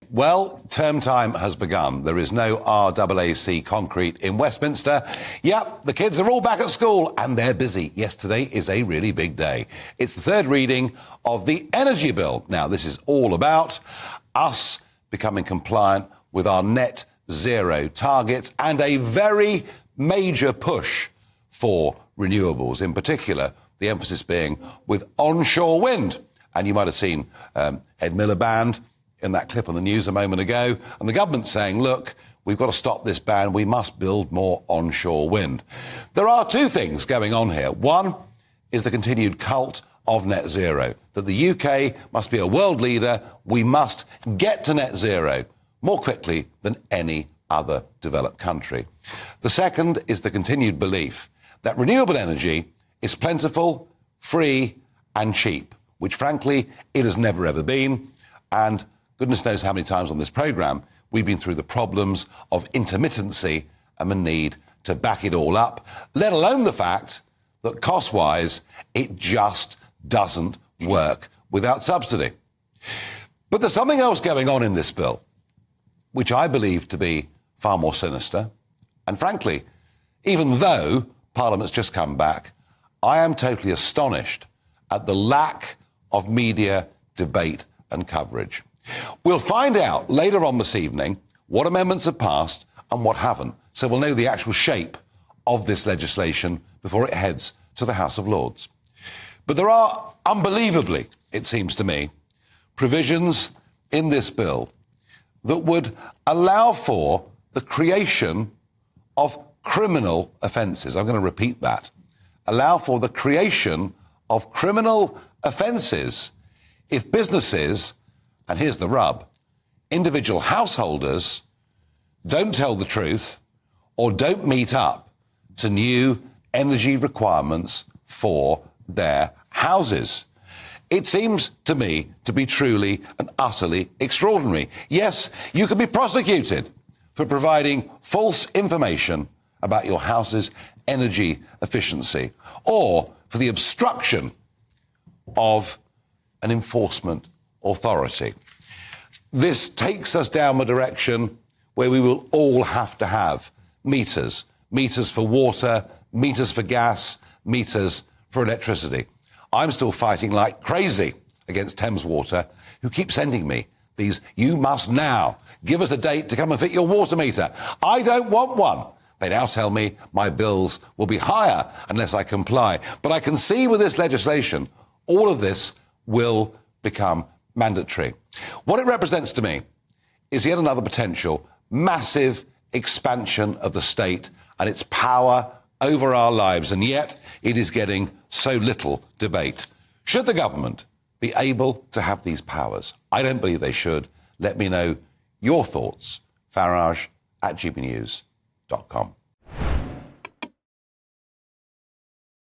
Well, term time has begun. There is no RAAC concrete in Westminster. Yep, the kids are all back at school and they're busy. Yesterday is a really big day. It's the third reading of the energy bill. Now, this is all about us becoming compliant with our net zero targets and a very major push for renewables, in particular, the emphasis being with onshore wind. And you might have seen Ed Miliband in that clip on the news a moment ago, and the government saying, look, we've got to stop this ban, we must build more onshore wind. There are two things going on here. One is the continued cult of net zero, that the UK must be a world leader, we must get to net zero more quickly than any other developed country. The second is the continued belief that renewable energy is plentiful, free and cheap, which frankly it has never ever been, and goodness knows how many times on this programme we've been through the problems of intermittency and the need to back it all up, let alone the fact that cost-wise it just doesn't work without subsidy. But there's something else going on in this bill, which I believe to be far more sinister. And frankly, even though Parliament's just come back, I am totally astonished at the lack of media debate and coverage. We'll find out later on this evening what amendments have passed and what haven't, so we'll know the actual shape of this legislation before it heads to the House of Lords. But there are, unbelievably, it seems to me, provisions in this bill that would allow for the creation of criminal offences. I'm going to repeat that. Allow for the creation of criminal offences if businesses, and here's the rub, individual householders don't tell the truth or don't meet up to new energy requirements for their houses. It seems to me to be truly and utterly extraordinary. Yes, you can be prosecuted for providing false information about your house's energy efficiency or for the obstruction of an enforcement authority. This takes us down the direction where we will all have to have meters for water, meters for gas, meters for electricity. I'm still fighting like crazy against Thames Water, who keep sending me these, you must now give us a date to come and fit your water meter. I don't want one. They now tell me my bills will be higher unless I comply. But I can see with this legislation, all of this will become mandatory. What it represents to me is yet another potential massive expansion of the state and its power over our lives, and yet it is getting so little debate. Should the government be able to have these powers? I don't believe they should. Let me know your thoughts. Farage@gbnews.com.